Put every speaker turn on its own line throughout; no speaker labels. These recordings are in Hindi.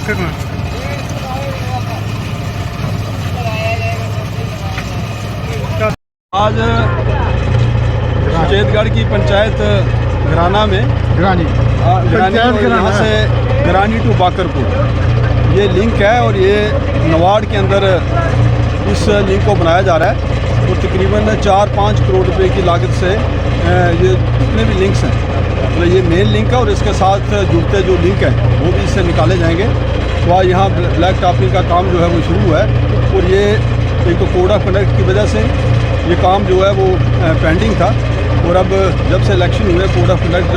आज सुचेतगढ़ की पंचायत घराना में यहाँ से घरानी टू बाकरपुर ये लिंक है और ये नवाड़ के अंदर इस लिंक को बनाया जा रहा है और तकरीबन 4-5 करोड़ रुपए की लागत से ये जितने भी लिंक्स हैं मतलब ये मेन लिंक है और इसके साथ जुड़ते जो लिंक हैं वो भी इससे निकाले जाएंगे। तो आज यहाँ ब्लैक टॉपिंग का काम जो है वो शुरू है और ये एक तो कोड ऑफ कंडक्ट की वजह से ये काम जो है वो पेंडिंग था और अब जब से इलेक्शन हुए कोड ऑफ कंडक्ट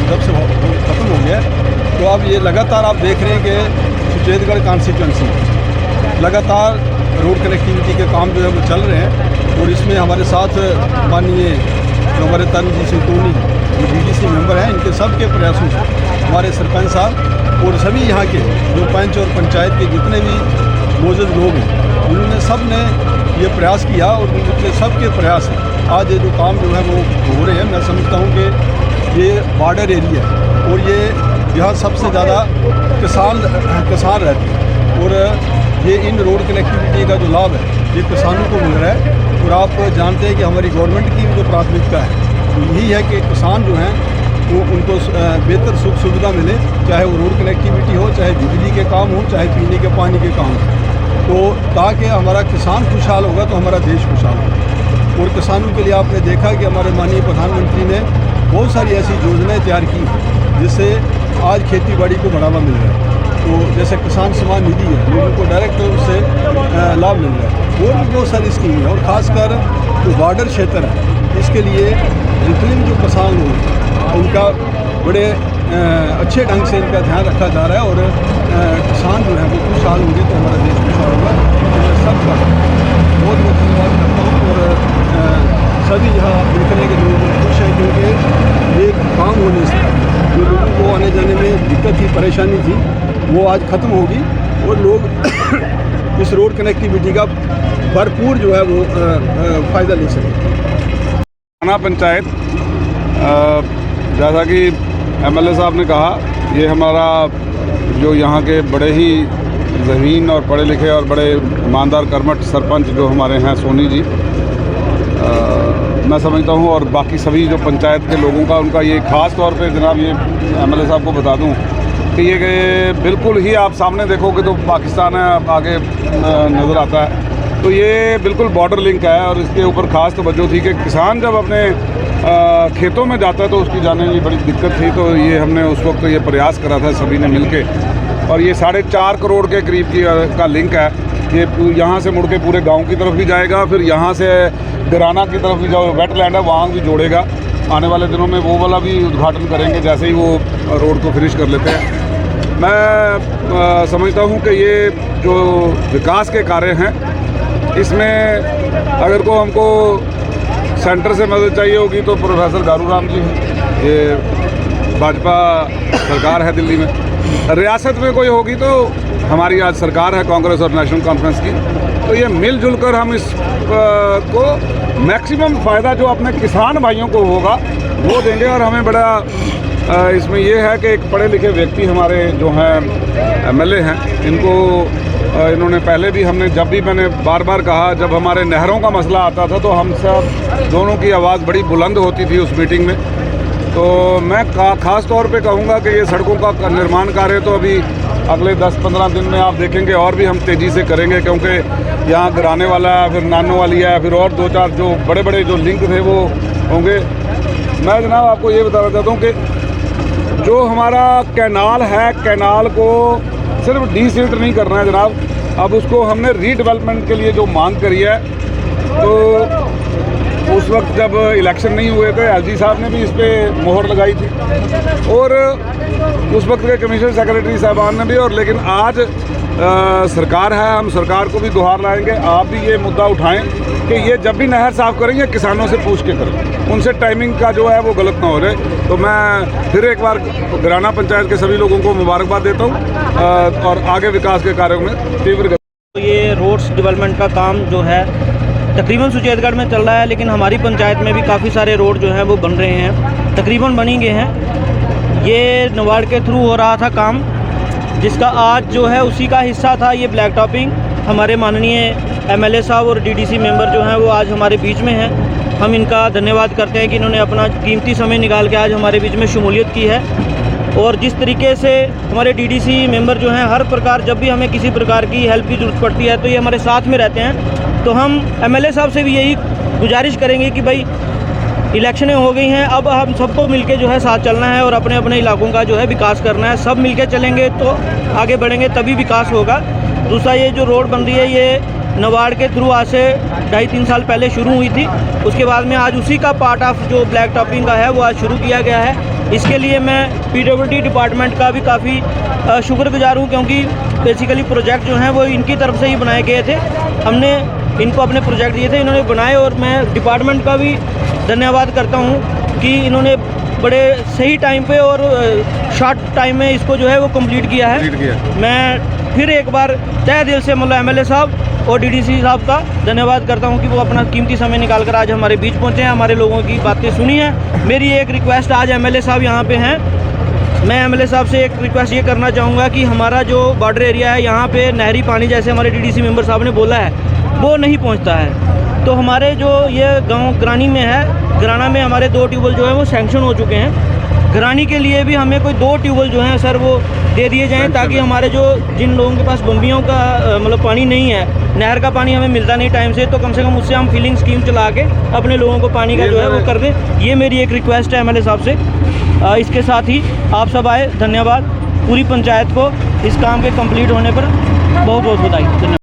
जब से ख़त्म हो गया तो अब ये लगातार आप देख रहे हैं कि सुचेतगढ़ कॉन्स्टिट्यूंसी लगातार रोड कनेक्टिविटी के काम जो है वो चल रहे हैं और इसमें हमारे साथ माननीय जो हमारे तरनजीत सिंह टोनी जो BDC मेंबर हैं इनके सब के प्रयासों से हमारे सरपंच साहब और सभी यहाँ के जो पंच और पंचायत के जितने भी मौजूद लोग हैं उन्होंने सब ने ये प्रयास किया और उनके सबके प्रयास हैं आज ये जो काम जो है वो हो रहे हैं। मैं समझता हूँ कि ये बॉर्डर एरिया है और ये यहाँ सबसे ज़्यादा किसान रहते हैं और ये इन रोड कनेक्टिविटी का जो लाभ है ये किसानों को मिल रहा है और आप जानते हैं कि हमारी गवर्नमेंट की जो प्राथमिकता है तो यही है कि किसान जो हैं वो उनको बेहतर सुख सुविधा मिले, चाहे वो रोड कनेक्टिविटी हो, चाहे बिजली के काम हो, चाहे पीने के पानी के काम हो। तो ताकि हमारा किसान खुशहाल होगा तो हमारा देश खुशहाल होगा। और किसानों के लिए आपने देखा कि हमारे माननीय प्रधानमंत्री ने बहुत सारी ऐसी योजनाएं तैयार की जिससे आज खेती बाड़ी को बढ़ावा मिल रहा है। तो जैसे किसान सम्मान निधि है, लोगों को डायरेक्ट उससे लाभ मिल रहा है और भी बहुत सारी स्कीम है। और ख़ासकर जो बॉर्डर क्षेत्र है इसके लिए जितने भी जो किसान लोग हैं उनका बड़े अच्छे ढंग से इनका ध्यान रखा जा रहा है और किसान जो है वो खुशहाल होंगे तो हमारा देश खुशहाल होगा। मैं सबका बहुत बहुत धन्यवाद करता हूँ और सभी यहाँ देख रहे हैं कि लोग खुश हैं क्योंकि ये काम होने से जो लोगों को आने जाने में दिक्कत थी, परेशानी थी, वो आज ख़त्म होगी और लोग इस रोड कनेक्टिविटी का भरपूर जो है वो फ़ायदा ले सकें।
थाना पंचायत जैसा कि MLA साहब ने कहा, ये हमारा जो यहाँ के बड़े ही ज़हीन और पढ़े लिखे और बड़े ईमानदार कर्मठ सरपंच जो हमारे हैं सोनी जी, मैं समझता हूँ और बाकी सभी जो पंचायत के लोगों का उनका ये ख़ास तौर पे जनाब ये MLA साहब को बता दूँ कि ये बिल्कुल ही आप सामने देखोगे तो पाकिस्तान है आगे नज़र आता है। तो ये बिल्कुल बॉर्डर लिंक है और इसके ऊपर ख़ास तवज्जो थी कि किसान जब अपने खेतों में जाता है तो उसकी जाने की बड़ी दिक्कत थी। तो ये हमने उस वक्त ये प्रयास करा था सभी ने मिल के और ये 4.5 करोड़ के करीब का लिंक है। ये यहाँ से मुड़ के पूरे गाँव की तरफ भी जाएगा, फिर यहाँ से घराना की तरफ भी जो वेटलैंड है वहाँ भी जोड़ेगा। आने वाले दिनों में वो वाला भी उद्घाटन करेंगे जैसे ही वो रोड को फिनिश कर लेते हैं। मैं समझता हूँ कि ये जो विकास के कार्य हैं इसमें अगर को हमको सेंटर से मदद चाहिए होगी तो प्रोफेसर गारू राम जी हैं, ये भाजपा सरकार है दिल्ली में। रियासत में कोई होगी तो हमारी आज सरकार है कांग्रेस और नेशनल कॉन्फ्रेंस की। तो ये मिलजुल कर हम इस को मैक्सिमम फ़ायदा जो अपने किसान भाइयों को होगा वो देंगे। और हमें बड़ा इसमें यह है कि एक पढ़े लिखे व्यक्ति हमारे जो हैं MLA हैं, इन्होंने पहले भी हमने जब भी मैंने बार बार कहा जब हमारे नहरों का मसला आता था तो हम सब दोनों की आवाज़ बड़ी बुलंद होती थी उस मीटिंग में। तो मैं ख़ास तौर पे कहूँगा कि ये सड़कों का निर्माण कार्य तो अभी अगले 10-15 दिन में आप देखेंगे और भी हम तेज़ी से करेंगे क्योंकि यहाँ गिराने वाला है, फिर नानो वाली है, फिर और 2-4 जो बड़े बड़े जो लिंक थे वो होंगे। मैं जनाब आपको ये बताना चाहता हूँ कि जो हमारा कैनाल है, कैनाल को सिर्फ डीसिल्ट नहीं करना है जनाब, अब उसको हमने रीडेवलपमेंट के लिए जो मांग करी है। तो उस वक्त जब इलेक्शन नहीं हुए थे LG साहब ने भी इस पर मोहर लगाई थी और उस वक्त के कमिश्नर सेक्रेटरी साहबान ने भी। और लेकिन आज सरकार है, हम सरकार को भी गुहार लाएंगे, आप भी ये मुद्दा उठाएं कि ये जब भी नहर साफ़ करेंगे किसानों से पूछ के करें, उनसे टाइमिंग का जो है वो गलत ना हो रहे। तो मैं फिर एक बार घराना पंचायत के सभी लोगों को मुबारकबाद देता हूँ और आगे विकास के कार्यों में तीव्र।
ये रोड्स डेवलपमेंट का काम जो है तकरीबन सुचेतगढ़ में चल रहा है, लेकिन हमारी पंचायत में भी काफ़ी सारे रोड जो हैं वो बन रहे हैं, तकरीबन बनी गए हैं। ये नवाड़ के थ्रू हो रहा था काम जिसका आज जो है उसी का हिस्सा था ये ब्लैक टॉपिंग। हमारे माननीय एमएलए साहब और डीडीसी मेंबर जो हैं वो आज हमारे बीच में हैं। हम इनका धन्यवाद करते हैं कि इन्होंने अपना कीमती समय निकाल के आज हमारे बीच में शमूलियत की है। और जिस तरीके से हमारे डीडीसी मेंबर जो हैं हर प्रकार जब भी हमें किसी प्रकार की हेल्प की ज़रूरत पड़ती है तो ये हमारे साथ में रहते हैं। तो हम एमएलए साहब से भी यही गुजारिश करेंगे कि भाई इलेक्शनें हो गई हैं, अब हम सबको मिलके जो है साथ चलना है और अपने अपने इलाकों का जो है विकास करना है। सब मिलके चलेंगे तो आगे बढ़ेंगे, तभी विकास होगा। दूसरा, ये जो रोड बन रही है ये नवाड़ के थ्रू आज से 2.5-3 साल पहले शुरू हुई थी। उसके बाद में आज उसी का पार्ट ऑफ जो ब्लैक टॉपिंग का है वो आज शुरू किया गया है। इसके लिए मैं PWD डिपार्टमेंट का भी काफ़ी शुक्रगुजार हूँ, क्योंकि बेसिकली प्रोजेक्ट जो हैं वो इनकी तरफ से ही बनाए गए थे। हमने इनको अपने प्रोजेक्ट दिए थे, इन्होंने बनाए, और मैं डिपार्टमेंट का भी धन्यवाद करता हूँ कि इन्होंने बड़े सही टाइम पे और शॉर्ट टाइम में इसको जो है वो कंप्लीट किया है। मैं फिर एक बार तहे दिल से मतलब एमएलए साहब और डीडीसी साहब का धन्यवाद करता हूं कि वो अपना कीमती समय निकाल कर आज हमारे बीच पहुंचे हैं, हमारे लोगों की बातें सुनी हैं। मेरी एक रिक्वेस्ट, आज एमएलए साहब यहाँ पे हैं, मैं एमएलए साहब से एक रिक्वेस्ट ये करना चाहूँगा कि हमारा जो बॉर्डर एरिया है यहाँ पे नहरी पानी, जैसे हमारे डीडीसी मेंबर साहब ने बोला है, वो नहीं पहुँचता है। तो हमारे जो ये गाँव ग्रानी में है, ग्राना में हमारे 2 ट्यूबवेल जो है वो सैंक्शन हो चुके हैं। घरानी के लिए भी हमें कोई 2 ट्यूबवेल जो हैं सर वो दे दिए जाएं, ताकि हमारे जो जिन लोगों के पास बम्बियों का मतलब पानी नहीं है, नहर का पानी हमें मिलता नहीं टाइम से, तो कम से कम उससे हम फिलिंग स्कीम चला के अपने लोगों को पानी का जो है वो कर दें। ये मेरी एक रिक्वेस्ट है एमएलए साहब से। इसके साथ ही आप सब आए, धन्यवाद। पूरी पंचायत को इस काम के कंप्लीट होने पर बहुत बहुत बधाई। धन्यवाद।